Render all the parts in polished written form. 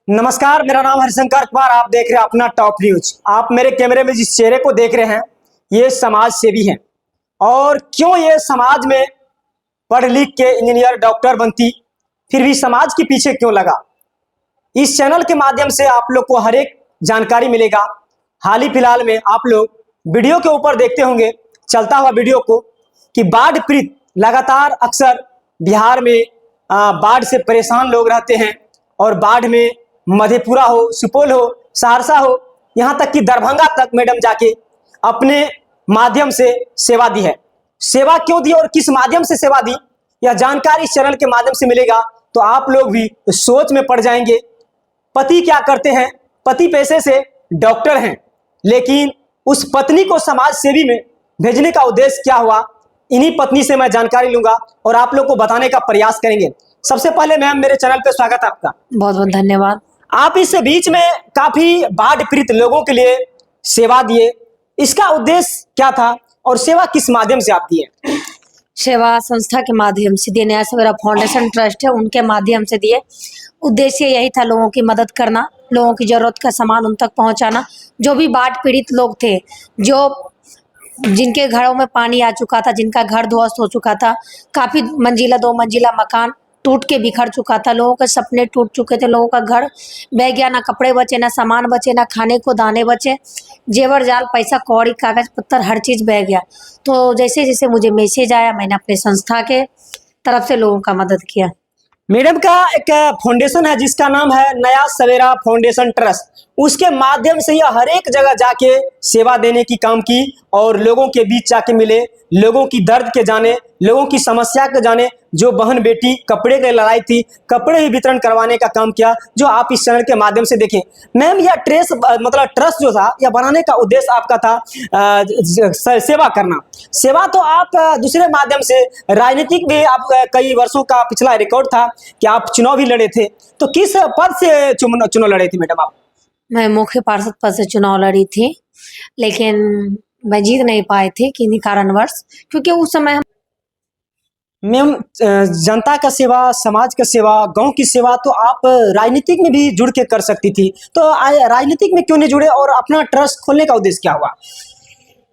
नमस्कार, मेरा नाम हरिशंकर कुमार। आप देख रहे हैं अपना टॉप न्यूज। आप मेरे कैमरे में जिस चेहरे को देख रहे हैं, ये समाज सेवी हैं। और क्यों ये समाज में पढ़ लिख के इंजीनियर डॉक्टर बनती, फिर भी समाज के पीछे क्यों लगा? इस चैनल के माध्यम से आप लोग को हर एक जानकारी मिलेगा। हाल ही फिलहाल में आप लोग वीडियो के ऊपर देखते होंगे, चलता हुआ वीडियो को, कि बाढ़ पीड़ित लगातार अक्सर बिहार में बाढ़ से परेशान लोग रहते हैं। और बाढ़ में मधेपुरा हो, सुपौल हो, सहरसा हो, यहाँ तक कि दरभंगा तक मैडम जाके अपने माध्यम से सेवा दी है। सेवा क्यों दी और किस माध्यम से सेवा दी, यह जानकारी इस चैनल के माध्यम से मिलेगा। तो आप लोग भी सोच में पड़ जाएंगे। पति क्या करते हैं? पति पैसे से डॉक्टर हैं, लेकिन उस पत्नी को समाज सेवी में भेजने का उद्देश्य क्या हुआ, इन्हीं पत्नी से मैं जानकारी लूंगा और आप लोग को बताने का प्रयास करेंगे। सबसे पहले मैम, मेरे चैनल पे स्वागत है आपका। बहुत बहुत धन्यवाद। आप इस बीच में काफी बाढ़ पीड़ित लोगों के लिए सेवा दिए, इसका उद्देश्य क्या था और सेवा किस माध्यम से आप दिए? सेवा संस्था के माध्यम से दिए, न्याय सवेरा फाउंडेशन ट्रस्ट है, उनके माध्यम से दिए। उद्देश्य यही था, लोगों की मदद करना, लोगों की जरूरत का सामान उन तक पहुंचाना। जो भी बाढ़ पीड़ित लोग थे, जो जिनके घरों में पानी आ चुका था, जिनका घर ध्वस्त हो चुका था, काफी मंजिला 2 मंजिला मकान टूट के बिखर चुका था, लोगों के सपने टूट चुके थे, लोगों का घर बह गया, ना कपड़े बचे, ना सामान बचे, ना खाने को दाने बचे, जेवर जाल, पैसा कौड़ी, कागज पत्तर, हर चीज़ बह गया। तो जैसे जैसे मुझे मैसेज आया, मैंने अपने संस्था के तरफ से लोगों का मदद किया। मैडम का एक फाउंडेशन है जिसका नाम है नया सवेरा फाउंडेशन ट्रस्ट। उसके माध्यम से यह हर एक जगह जाके सेवा देने की काम की और लोगों के बीच जाके मिले, लोगों की दर्द के जाने, लोगों की समस्या के जाने। जो बहन बेटी कपड़े की लड़ाई थी, कपड़े ही वितरण करवाने का काम किया, जो आप इस चैनल के माध्यम से देखें। मैम, यह ट्रस्ट जो था, यह बनाने का उद्देश्य आपका था सेवा करना। सेवा तो आप दूसरे माध्यम से, राजनीतिक भी आप कई वर्षों का पिछला रिकॉर्ड था कि आप चुनाव भी लड़े थे। तो किस पद से चुनाव लड़े थे मैडम आप? मैं मुख्य पार्षद पद से चुनाव लड़ी थी, लेकिन मैं जीत नहीं पाई थी किन्हीं कारणवश, क्योंकि उस समय मैम, जनता का सेवा, समाज का सेवा, गांव की सेवा तो आप राजनीतिक में भी जुड़ के कर सकती थी। तो राजनीतिक में क्यों नहीं जुड़े और अपना ट्रस्ट खोलने का उद्देश्य क्या हुआ?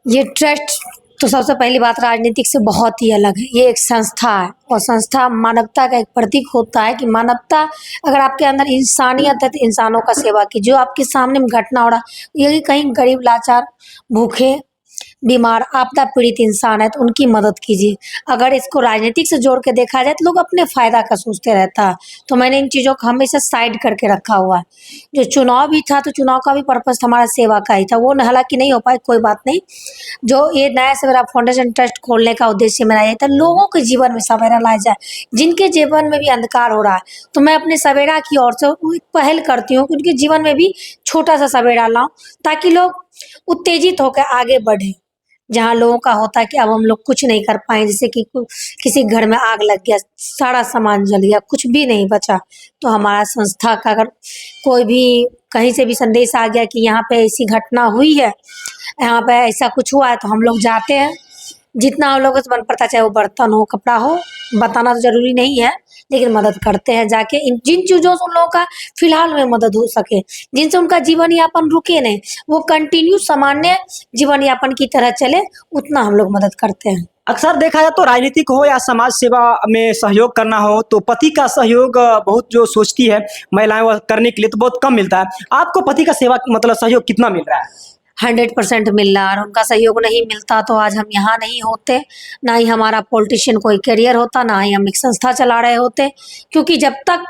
ये ट्रस्ट तो सबसे पहली बात राजनीतिक से बहुत ही अलग है। ये एक संस्था है और संस्था मानवता का एक प्रतीक होता है कि मानवता, अगर आपके अंदर इंसानियत है तो इंसानों का सेवा की। जो आपके सामने में घटना हो रहा, यदि कहीं गरीब, लाचार, भूखे, बीमार, आपदा पीड़ित इंसान है तो उनकी मदद कीजिए। अगर इसको राजनीतिक से जोड़ के देखा जाए तो लोग अपने फायदा का सोचते रहता है। तो मैंने इन चीज़ों को हमेशा साइड करके रखा हुआ है। जो चुनाव भी था, तो चुनाव का भी पर्पस हमारा सेवा का ही था। वो हालांकि नहीं हो पाए, कोई बात नहीं। जो ये नया सवेरा फाउंडेशन ट्रस्ट खोलने का उद्देश्य मेरा ये था, लोगों के जीवन में सवेरा लाया जाए। जिनके जीवन में भी अंधकार हो रहा है, तो मैं अपने सवेरा की ओर से एक पहल करती हूँ कि उनके जीवन में भी छोटा सा सवेरा लाऊं, ताकि लोग उत्तेजित होकर आगे बढ़े। जहाँ लोगों का होता है कि अब हम लोग कुछ नहीं कर पाए, जैसे कि किसी घर में आग लग गया, सारा सामान जल गया, कुछ भी नहीं बचा, तो हमारा संस्था का अगर कोई भी कहीं से भी संदेश आ गया कि यहाँ पे ऐसी घटना हुई है, यहाँ पे ऐसा कुछ हुआ है, तो हम लोग जाते हैं। जितना हम लोगों से बन पड़ता, चाहे वो बर्तन हो, कपड़ा हो, बताना तो जरूरी नहीं है, लेकिन मदद करते हैं जाके। जिन चीज़ों से उन लोगों का फिलहाल में मदद हो सके, जिनसे उनका जीवन यापन रुके नहीं, वो कंटिन्यू सामान्य जीवन यापन की तरह चले, उतना हम लोग मदद करते हैं। अक्सर देखा जाए तो राजनीतिक हो या समाज सेवा में सहयोग करना हो तो पति का सहयोग बहुत जो सोचती है महिलाएं, वह करने के लिए तो बहुत कम मिलता है। आपको पति का सेवा सहयोग कितना मिल रहा है? 100% मिल रहा है। और उनका सहयोग नहीं मिलता तो आज हम यहाँ नहीं होते, ना ही हमारा पॉलिटिशियन कोई करियर होता, ना ही हम एक संस्था चला रहे होते। क्योंकि जब तक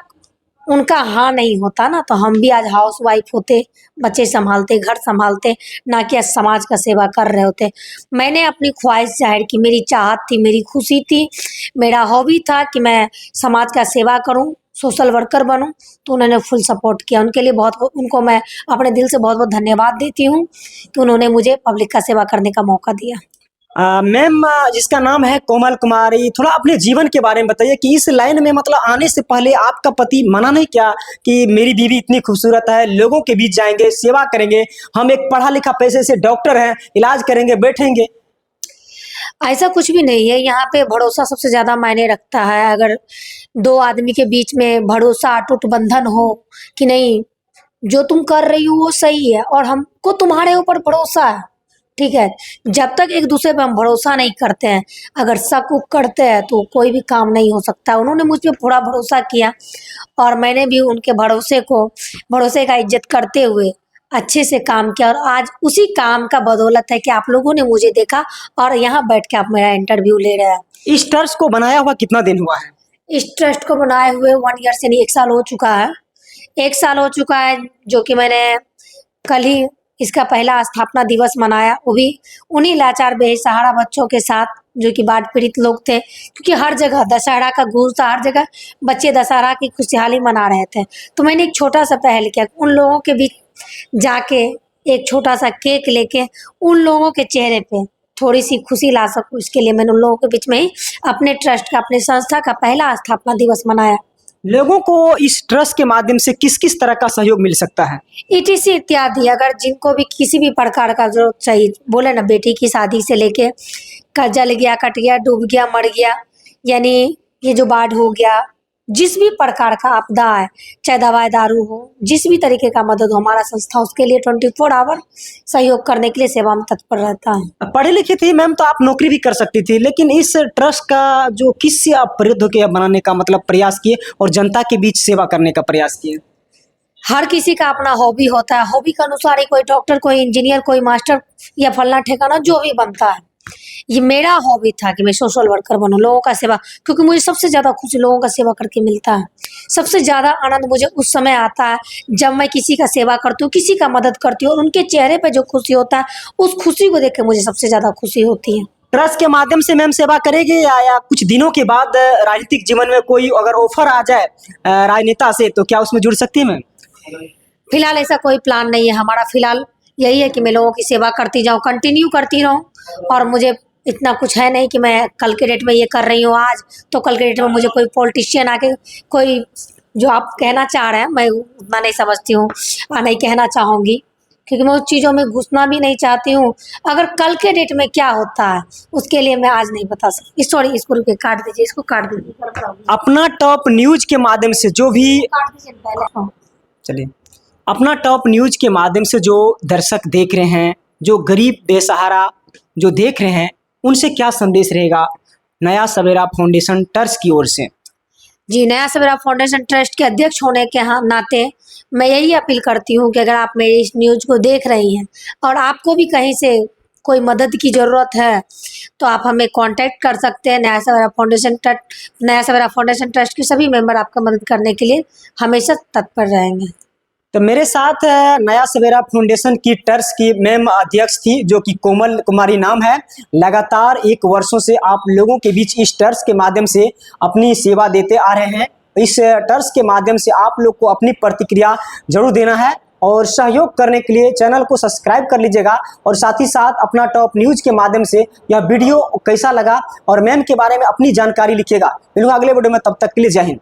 उनका हाँ नहीं होता ना, तो हम भी आज हाउस वाइफ होते, बच्चे संभालते, घर संभालते, ना कि समाज का सेवा कर रहे होते। मैंने अपनी ख्वाहिश जाहिर की, मेरी चाहत थी, मेरी खुशी थी, मेरा हॉबी था कि मैं समाज का सेवा करूं, सोशल वर्कर बनूं। तो उन्होंने फुल सपोर्ट किया। उनके लिए उनको मैं अपने दिल से बहुत बहुत धन्यवाद देती हूँ कि उन्होंने मुझे पब्लिक का सेवा करने का मौका दिया। मैम, जिसका नाम है कोमल कुमारी, थोड़ा अपने जीवन के बारे में बताइए कि इस लाइन में आने से पहले आपका पति मना नहीं किया कि मेरी बीवी इतनी खूबसूरत है, लोगों के बीच जाएंगे, सेवा करेंगे, हम एक पढ़ा लिखा पैसे से डॉक्टर हैं, इलाज करेंगे, बैठेंगे? ऐसा कुछ भी नहीं है। यहाँ पे भरोसा सबसे ज़्यादा मायने रखता है। अगर 2 आदमी के बीच में भरोसा, अटूट बंधन हो कि नहीं, जो तुम कर रही हो वो सही है और हमको तुम्हारे ऊपर भरोसा है, ठीक है। जब तक एक दूसरे पे हम भरोसा नहीं करते हैं, अगर शक उक करते हैं तो कोई भी काम नहीं हो सकता। उन्होंने मुझ पे पूरा भरोसा किया और मैंने भी उनके भरोसे का इज्जत करते हुए अच्छे से काम किया और आज उसी काम का बदौलत है कि आप लोगों ने मुझे देखा और यहाँ बैठ के आप मेरा इंटरव्यू ले रहे हैं। इस ट्रस्ट को बनाया हुआ कितना दिन हुआ है? इस ट्रस्ट को बनाए हुए 1 ईयर से नहीं, 1 साल हो चुका है। 1 साल हो चुका है, जो कि मैंने कल ही इसका पहला स्थापना दिवस मनाया, वो भी उन्हीं लाचार बेसहारा बच्चों के साथ जो कि बाढ़ पीड़ित लोग थे, क्योंकि हर जगह दशहरा का गूंज था, हर जगह बच्चे दशहरा की खुशहाली मना रहे थे। तो मैंने एक छोटा सा पहल किया, उन लोगों के बीच जाके एक छोटा सा केक लेके उन लोगों के चेहरे पे थोड़ी सी खुशी ला सकूं, इसके लिए मैंने उन लोगों के बीच में ही अपने ट्रस्ट का, अपने संस्था का पहला स्थापना दिवस मनाया। लोगों को इस ट्रस्ट के माध्यम से किस किस तरह का सहयोग मिल सकता है? ETC इत्यादि, अगर जिनको भी किसी भी प्रकार का जरूरत चाहिए, बोले ना बेटी की शादी से लेके जल गया, कट गया, डूब गया, मर गया, यानी ये जो बाढ़ हो गया, जिस भी प्रकार का आपदा है, चाहे दवाई दारू हो, जिस भी तरीके का मदद हो, हमारा संस्था उसके लिए 24 आवर सहयोग करने के लिए सेवा में तत्पर रहता है। पढ़े लिखे थी मैम तो आप नौकरी भी कर सकती थी, लेकिन इस ट्रस्ट का जो किससे आप प्रेरित होकर बनाने का मतलब प्रयास किए और जनता के बीच सेवा करने का प्रयास किए? हर किसी का अपना हॉबी होता है, हॉबी के अनुसार ही कोई डॉक्टर, कोई इंजीनियर, कोई मास्टर या फलना ठिकाना जो भी बनता है। ये मेरा हॉबी था कि मैं सोशल वर्कर बनूं, लोगों का सेवा, क्योंकि मुझे सबसे ज़्यादा खुशी लोगों का सेवा करके मिलता है। सबसे ज़्यादा आनंद मुझे उस समय आता है जब मैं किसी का सेवा करती हूँ, किसी का मदद करती हूँ और उनके चेहरे पे जो खुशी होता है, उस खुशी को देख के मुझे सबसे ज़्यादा खुशी होती है। ट्रस्ट के माध्यम से मैम सेवा करेगी या कुछ दिनों के बाद राजनीतिक जीवन में कोई अगर ऑफर आ जाए राजनेता से तो क्या उसमें जुड़ सकती है मैम? फिलहाल ऐसा कोई प्लान नहीं है हमारा। फिलहाल यही है कि मैं लोगों की सेवा करती जाऊँ, कंटिन्यू करती रहूँ, और मुझे इतना कुछ है नहीं कि मैं कल के डेट में ये कर रही हूँ आज, तो कल के डेट में मुझे कोई पॉलिटिशियन आके कोई जो आप कहना चाह रहे हैं मैं उतना नहीं समझती हूँ और नहीं कहना चाहूँगी, क्योंकि मैं उस चीज़ों में घुसना भी नहीं चाहती हूँ। अगर कल के डेट में क्या होता है उसके लिए मैं आज नहीं बता सकती। सॉरी, इसको रुके, काट दीजिए, इसको काट दीजिए। अपना टॉप न्यूज के माध्यम से जो भी काट दीजिए पहले। हाँ। चलिए, अपना टॉप न्यूज के माध्यम से जो दर्शक देख रहे हैं, जो गरीब बेसहारा जो देख रहे हैं, उनसे क्या संदेश रहेगा नया सवेरा फाउंडेशन ट्रस्ट की ओर से? जी, नया सवेरा फाउंडेशन ट्रस्ट के अध्यक्ष होने के नाते मैं यही अपील करती हूँ कि अगर आप मेरी इस न्यूज़ को देख रही हैं और आपको भी कहीं से कोई मदद की ज़रूरत है तो आप हमें कांटेक्ट कर सकते हैं। नया सवेरा फाउंडेशन ट्रस्ट के सभी मेंबर आपका मदद करने के लिए हमेशा तत्पर रहेंगे। तो मेरे साथ नया सवेरा फाउंडेशन की ट्रस्ट की मैम अध्यक्ष थी, जो कि कोमल कुमारी नाम है। लगातार 1 वर्षों से आप लोगों के बीच इस ट्रस्ट के माध्यम से अपनी सेवा देते आ रहे हैं। इस ट्रस्ट के माध्यम से आप लोग को अपनी प्रतिक्रिया जरूर देना है और सहयोग करने के लिए चैनल को सब्सक्राइब कर लीजिएगा और साथ ही साथ अपना टॉप न्यूज़ के माध्यम से यह वीडियो कैसा लगा और मैम के बारे में अपनी जानकारी लिखिएगा। मिलूंगा अगले वीडियो में, तब तक के लिए जय हिंद।